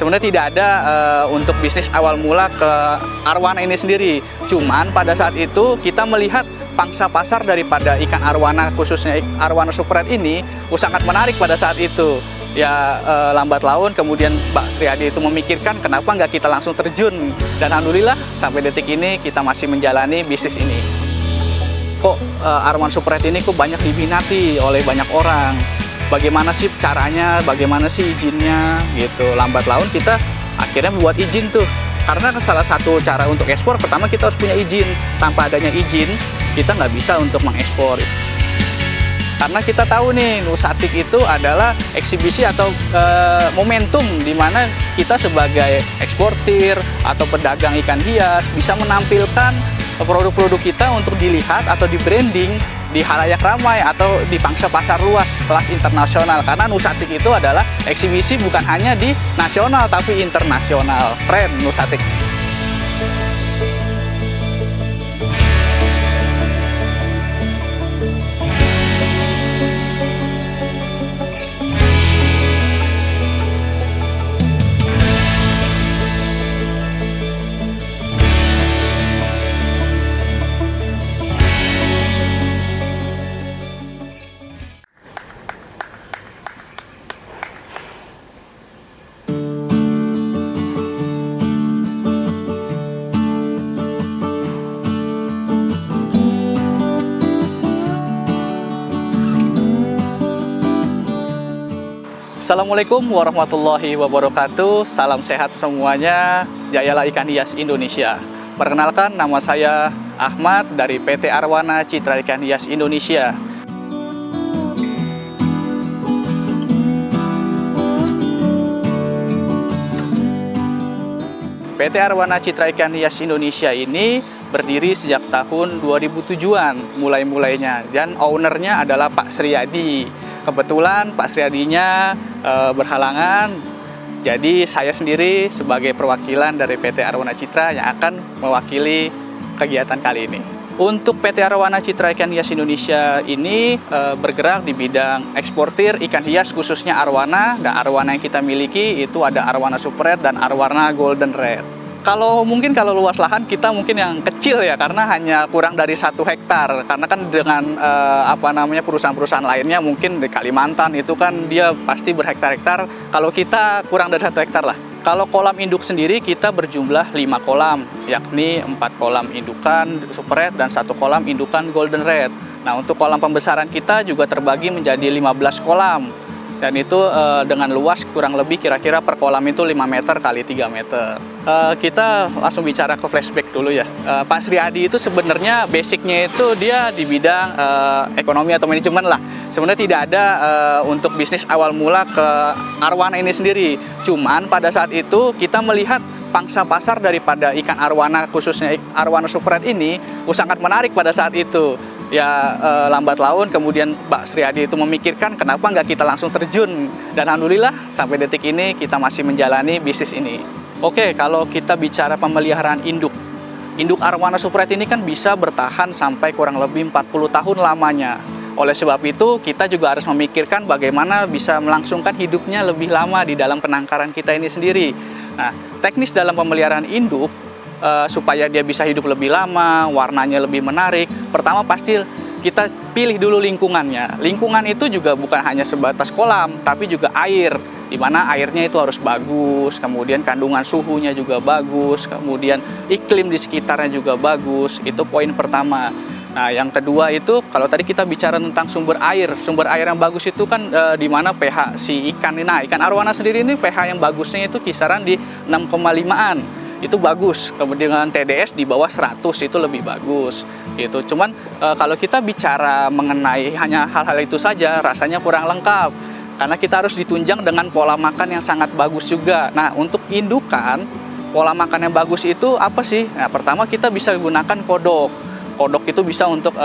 Sebenarnya tidak ada untuk bisnis awal mula ke arwana ini sendiri. Cuman pada saat itu kita melihat pangsa pasar daripada ikan arwana, khususnya arwana super red ini sangat menarik pada saat itu. Ya lambat laun kemudian Mbak Sriadi itu memikirkan kenapa nggak kita langsung terjun, dan alhamdulillah sampai detik ini kita masih menjalani bisnis ini. Kok arwana super red ini kok banyak diminati oleh banyak orang, bagaimana sih caranya, bagaimana sih izinnya gitu. Lambat laun kita akhirnya membuat izin tuh, karena salah satu cara untuk ekspor pertama kita harus punya izin. Tanpa adanya izin kita nggak bisa untuk mengekspor. Karena kita tahu nih, Nusatik itu adalah eksibisi atau momentum di mana kita sebagai eksportir atau pedagang ikan hias bisa menampilkan produk-produk kita untuk dilihat atau di branding di halayak ramai atau di pangsa pasar luas kelas internasional. Karena Nusatik itu adalah eksibisi bukan hanya di nasional tapi internasional. Keren Nusatik. Assalamualaikum warahmatullahi wabarakatuh. Salam sehat semuanya. Jayalah Ikan Hias Indonesia. Perkenalkan, nama saya Ahmad dari PT Arwana Citra Ikan Hias Indonesia. PT Arwana Citra Ikan Hias Indonesia ini berdiri sejak tahun 2007-an mulai-mulainya, dan ownernya adalah Pak Sriadi. Kebetulan Pak Sriadinya berhalangan, jadi saya sendiri sebagai perwakilan dari PT Arwana Citra yang akan mewakili kegiatan kali ini. Untuk PT Arwana Citra Ikan Hias Indonesia ini bergerak di bidang eksportir ikan hias khususnya arwana, dan arwana yang kita miliki itu ada arwana super red dan arwana golden red. Kalau luas lahan kita mungkin yang kecil ya, karena hanya kurang dari 1 hektar. Karena kan dengan perusahaan-perusahaan lainnya mungkin di Kalimantan itu kan dia pasti berhektar-hektar. Kalau kita kurang dari 1 hektar lah. Kalau kolam induk sendiri kita berjumlah 5 kolam, yakni 4 kolam indukan super red dan 1 kolam indukan golden red. Nah, untuk kolam pembesaran kita juga terbagi menjadi 15 kolam. Dan itu dengan luas kurang lebih kira-kira per kolam itu 5 meter kali 3 meter. Kita langsung bicara ke flashback dulu ya. Pak Sriadi itu sebenarnya basicnya itu dia di bidang ekonomi atau manajemen lah. Sebenarnya tidak ada untuk bisnis awal mula ke arwana ini sendiri. Cuman pada saat itu kita melihat pangsa pasar daripada ikan arwana, khususnya arwana super red ini sangat menarik pada saat itu. Ya lambat laun kemudian Mbak Sriadi itu memikirkan kenapa nggak kita langsung terjun, dan alhamdulillah sampai detik ini kita masih menjalani bisnis ini. Oke, kalau kita bicara pemeliharaan induk arwana super red ini kan bisa bertahan sampai kurang lebih 40 tahun lamanya. Oleh sebab itu kita juga harus memikirkan bagaimana bisa melangsungkan hidupnya lebih lama di dalam penangkaran kita ini sendiri. Nah, teknis dalam pemeliharaan induk supaya dia bisa hidup lebih lama, warnanya lebih menarik, pertama pasti kita pilih dulu lingkungannya. Lingkungan itu juga bukan hanya sebatas kolam, tapi juga air, di mana airnya itu harus bagus, kemudian kandungan suhunya juga bagus, kemudian iklim di sekitarnya juga bagus. Itu poin pertama. Nah, yang kedua itu kalau tadi kita bicara tentang sumber air yang bagus itu kan di mana pH si ikan ini. Nah, ikan arwana sendiri ini pH yang bagusnya itu kisaran di 6,5-an. Itu bagus. Kemudian TDS di bawah 100 itu lebih bagus gitu. Cuman kalau kita bicara mengenai hanya hal-hal itu saja rasanya kurang lengkap, karena kita harus ditunjang dengan pola makan yang sangat bagus juga. Nah, untuk indukan pola makan yang bagus itu apa sih? Nah, pertama kita bisa gunakan kodok itu bisa untuk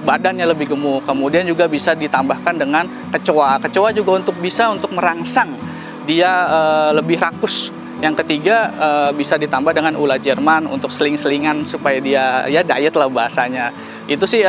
badannya lebih gemuk, kemudian juga bisa ditambahkan dengan kecoa juga untuk bisa untuk merangsang dia lebih rakus. Yang ketiga bisa ditambah dengan ula Jerman untuk seling-selingan supaya dia ya diet lah bahasanya. Itu sih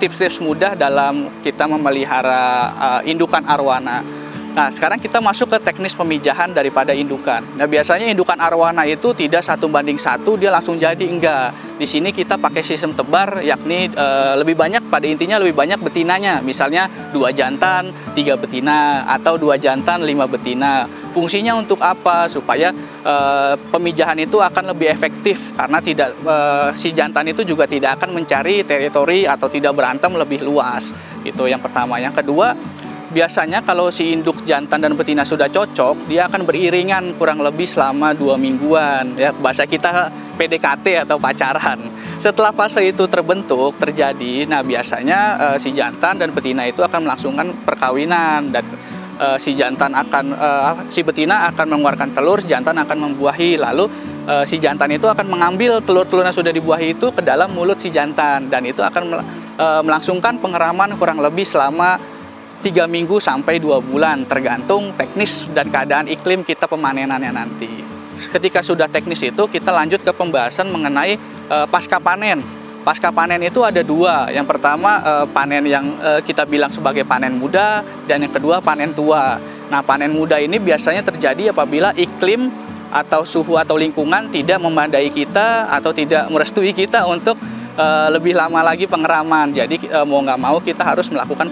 tips-tips mudah dalam kita memelihara indukan arwana. Nah, sekarang kita masuk ke teknis pemijahan daripada indukan. Nah, biasanya indukan arwana itu tidak 1:1, dia langsung jadi, enggak. Di sini kita pakai sistem tebar, yakni lebih banyak, pada intinya lebih banyak betinanya. Misalnya 2 jantan, 3 betina, atau 2 jantan, 5 betina. Fungsinya untuk apa? Supaya pemijahan itu akan lebih efektif, karena tidak si jantan itu juga tidak akan mencari teritori atau tidak berantem lebih luas. Itu yang pertama. Yang kedua, biasanya kalau si induk jantan dan betina sudah cocok, dia akan beriringan kurang lebih selama 2 mingguan. Ya, bahasa kita PDKT atau pacaran. Setelah fase itu terjadi, nah biasanya si jantan dan betina itu akan melangsungkan perkawinan, dan si betina akan mengeluarkan telur, si jantan akan membuahi. Lalu si jantan itu akan mengambil telur-telur yang sudah dibuahi itu ke dalam mulut si jantan, dan itu akan melangsungkan pengeraman kurang lebih selama 3 minggu sampai 2 bulan, tergantung teknis dan keadaan iklim kita pemanenannya nanti. Ketika sudah teknis itu, kita lanjut ke pembahasan mengenai pasca panen. Pasca panen itu ada 2. Yang pertama panen yang kita bilang sebagai panen muda, dan yang kedua panen tua. Nah, panen muda ini biasanya terjadi apabila iklim atau suhu atau lingkungan tidak memadai kita atau tidak merestui kita untuk lebih lama lagi pengeraman. Jadi mau nggak mau kita harus melakukan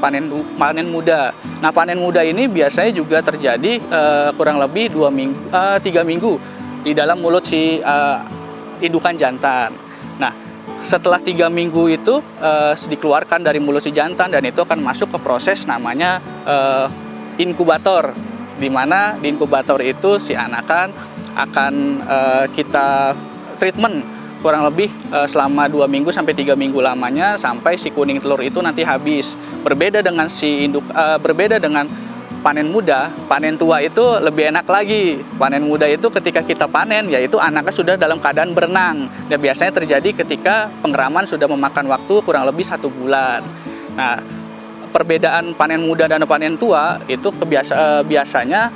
panen muda. Nah, panen muda ini biasanya juga terjadi kurang lebih 3 minggu di dalam mulut si indukan jantan. Nah, setelah 3 minggu itu dikeluarkan dari mulut si jantan, dan itu akan masuk ke proses namanya inkubator, di mana di inkubator itu si anakan akan kita treatment kurang lebih selama 2 minggu sampai 3 minggu lamanya, sampai si kuning telur itu nanti habis. Berbeda dengan berbeda dengan panen muda, panen tua itu lebih enak lagi. Panen muda itu ketika kita panen, yaitu anaknya sudah dalam keadaan berenang, dan biasanya terjadi ketika pengeraman sudah memakan waktu kurang lebih 1 bulan. Nah, perbedaan panen muda dan panen tua itu biasanya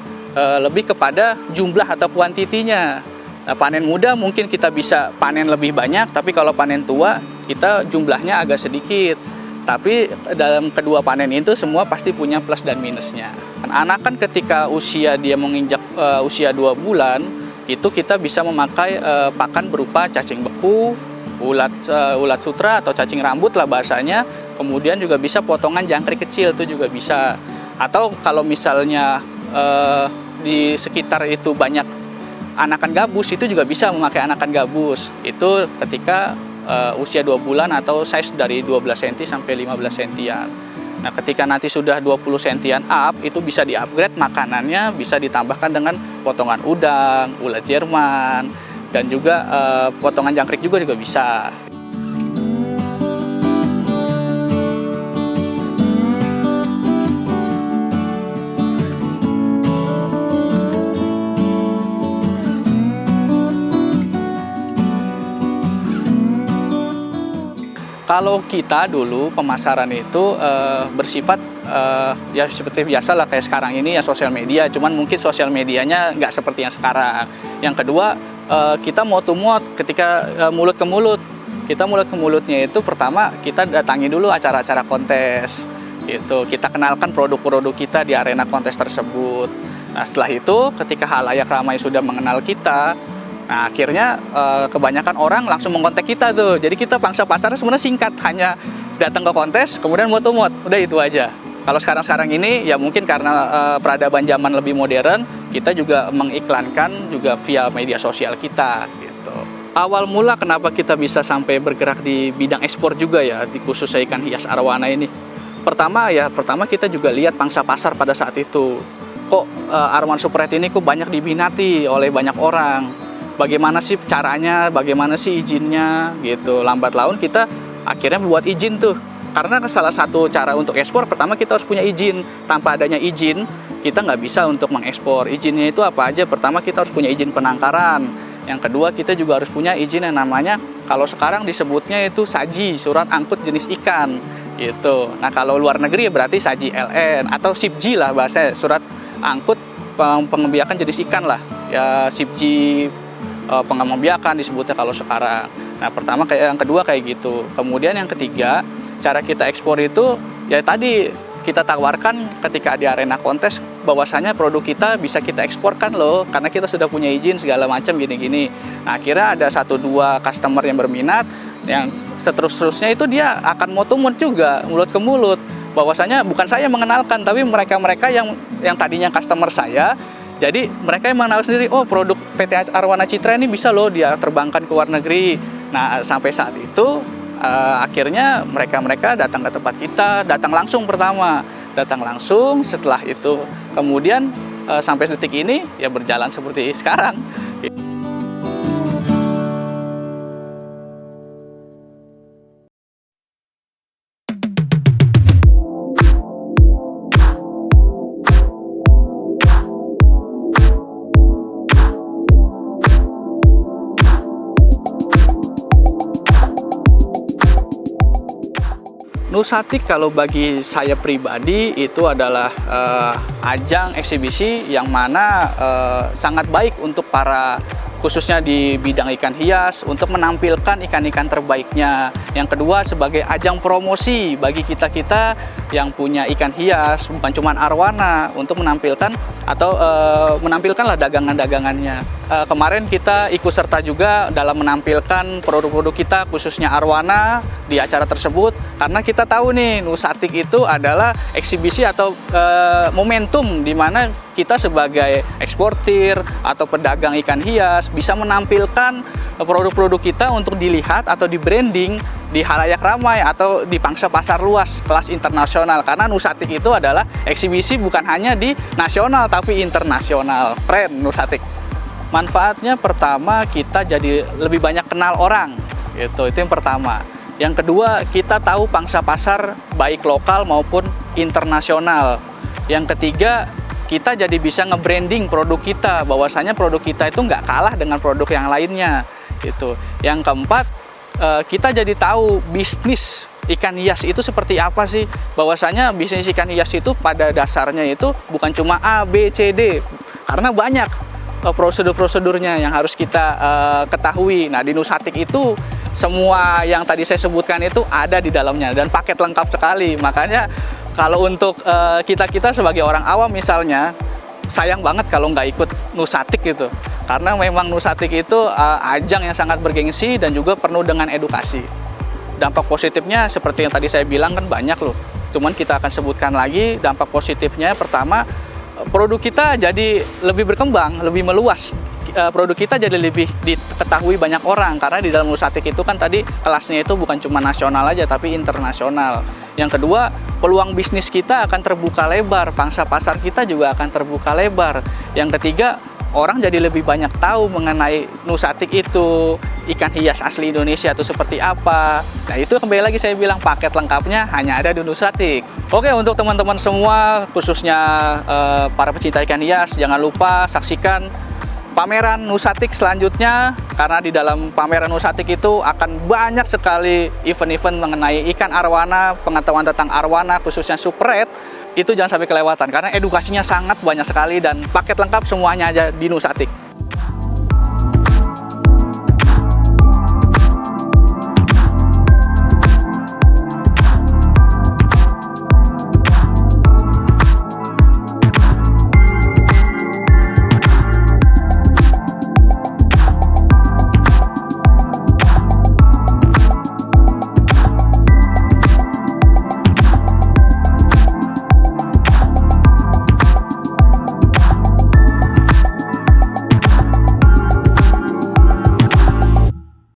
lebih kepada jumlah atau kuantitinya. Nah, panen muda mungkin kita bisa panen lebih banyak, tapi kalau panen tua kita jumlahnya agak sedikit. Tapi dalam kedua panen itu semua pasti punya plus dan minusnya. Anak kan ketika usia dia menginjak usia 2 bulan, itu kita bisa memakai pakan berupa cacing beku, ulat sutra atau cacing rambut lah bahasanya. Kemudian juga bisa potongan jangkrik kecil, itu juga bisa. Atau kalau misalnya di sekitar itu banyak anakan gabus, itu juga bisa memakai anakan gabus. Itu ketika usia 2 bulan atau size dari 12 cm sampai 15 cm. Nah, ketika nanti sudah 20 cm up, itu bisa di-upgrade makanannya, bisa ditambahkan dengan potongan udang, ulat Jerman, dan juga potongan jangkrik juga bisa. Kalau kita dulu pemasaran itu bersifat ya seperti biasa lah kayak sekarang ini ya, sosial media, cuman mungkin sosial medianya nggak seperti yang sekarang. Yang kedua, kita mouth to mouth, ketika mulut ke mulut. Kita mulut ke mulutnya itu pertama kita datangi dulu acara-acara kontes. Gitu. Kita kenalkan produk-produk kita di arena kontes tersebut. Nah, setelah itu ketika halayak ramai sudah mengenal kita, nah, akhirnya kebanyakan orang langsung mengontak kita tuh. Jadi kita pangsa pasarnya sebenarnya singkat, hanya datang ke kontes, kemudian mot-mot, udah itu aja. Kalau sekarang ini ya mungkin karena peradaban zaman lebih modern, kita juga mengiklankan juga via media sosial kita gitu. Awal mula kenapa kita bisa sampai bergerak di bidang ekspor juga ya, di khusus ikan hias arwana ini. Pertama kita juga lihat pangsa pasar pada saat itu. Kok Arwan Super Red ini kok banyak diminati oleh banyak orang. Bagaimana sih caranya, bagaimana sih izinnya gitu. Lambat laun kita akhirnya buat izin tuh. Karena salah satu cara untuk ekspor, pertama kita harus punya izin. Tanpa adanya izin, kita nggak bisa untuk mengekspor. Izinnya itu apa aja? Pertama kita harus punya izin penangkaran. Yang kedua kita juga harus punya izin yang namanya, kalau sekarang disebutnya itu SAJI, Surat Angkut Jenis Ikan gitu. Nah, kalau luar negeri ya berarti SAJI LN atau SIPJI lah bahasa, Surat Angkut Pengembiakan Jenis Ikan lah. Ya SIPJI pengembiakan disebutnya kalau sekarang. Nah, yang kedua kayak gitu. Kemudian yang ketiga, cara kita ekspor itu ya tadi kita tawarkan ketika di arena kontes bahwasanya produk kita bisa kita eksporkan loh, karena kita sudah punya izin segala macam gini-gini. Nah, akhirnya ada 1-2 customer yang berminat, yang seterusnya itu dia akan mau tumut juga mulut ke mulut, bahwasanya bukan saya mengenalkan, tapi mereka-mereka yang tadinya customer saya. Jadi mereka yang mengenal sendiri, oh produk PT Arwana Citra ini bisa loh dia terbangkan ke luar negeri. Nah, sampai saat itu akhirnya mereka datang ke tempat kita, datang langsung pertama, datang langsung. Setelah itu kemudian sampai detik ini ya berjalan seperti sekarang. Nusatik kalau bagi saya pribadi itu adalah ajang eksibisi yang mana sangat baik untuk para, khususnya di bidang ikan hias, untuk menampilkan ikan-ikan terbaiknya. Yang kedua sebagai ajang promosi bagi kita-kita yang punya ikan hias, bukan cuma arwana, untuk menampilkan atau menampilkanlah dagangan-dagangannya. Kemarin kita ikut serta juga dalam menampilkan produk-produk kita, khususnya arwana di acara tersebut, karena kita tahu nih Nusatik itu adalah eksibisi atau momentum di mana kita sebagai eksportir atau pedagang ikan hias bisa menampilkan produk-produk kita untuk dilihat atau di branding di halayak ramai atau di pangsa pasar luas kelas internasional, karena Nusatik itu adalah eksibisi bukan hanya di nasional tapi internasional. Keren Nusatik. Manfaatnya pertama, kita jadi lebih banyak kenal orang, itu yang pertama. Yang kedua, kita tahu pangsa pasar baik lokal maupun internasional. Yang ketiga, kita jadi bisa nge-branding produk kita, bahwasanya produk kita itu nggak kalah dengan produk yang lainnya. Gitu. Yang keempat, kita jadi tahu bisnis ikan hias itu seperti apa sih. Bahwasanya bisnis ikan hias itu pada dasarnya itu bukan cuma A, B, C, D, karena banyak prosedur-prosedurnya yang harus kita ketahui. Nah, di Nusatik itu semua yang tadi saya sebutkan itu ada di dalamnya dan paket lengkap sekali. Makanya kalau untuk kita sebagai orang awam misalnya, sayang banget kalau nggak ikut Nusatik gitu, karena memang Nusatik itu ajang yang sangat bergengsi dan juga penuh dengan edukasi. Dampak positifnya seperti yang tadi saya bilang kan banyak loh, cuman kita akan sebutkan lagi. Dampak positifnya pertama, produk kita jadi lebih berkembang, lebih meluas. Produk kita jadi lebih diketahui banyak orang, karena di dalam Nusatik itu kan tadi kelasnya itu bukan cuma nasional aja tapi internasional. Yang kedua, peluang bisnis kita akan terbuka lebar, pangsa pasar kita juga akan terbuka lebar. Yang ketiga, orang jadi lebih banyak tahu mengenai Nusatik itu, ikan hias asli Indonesia itu seperti apa. Nah, itu kembali lagi saya bilang paket lengkapnya hanya ada di Nusatik. Oke, untuk teman-teman semua, khususnya para pecinta ikan hias, jangan lupa saksikan pameran Nusatik selanjutnya, karena di dalam pameran Nusatik itu akan banyak sekali event-event mengenai ikan arwana, pengetahuan tentang arwana, khususnya super red. Itu jangan sampai kelewatan, karena edukasinya sangat banyak sekali dan paket lengkap semuanya aja di Nusatik.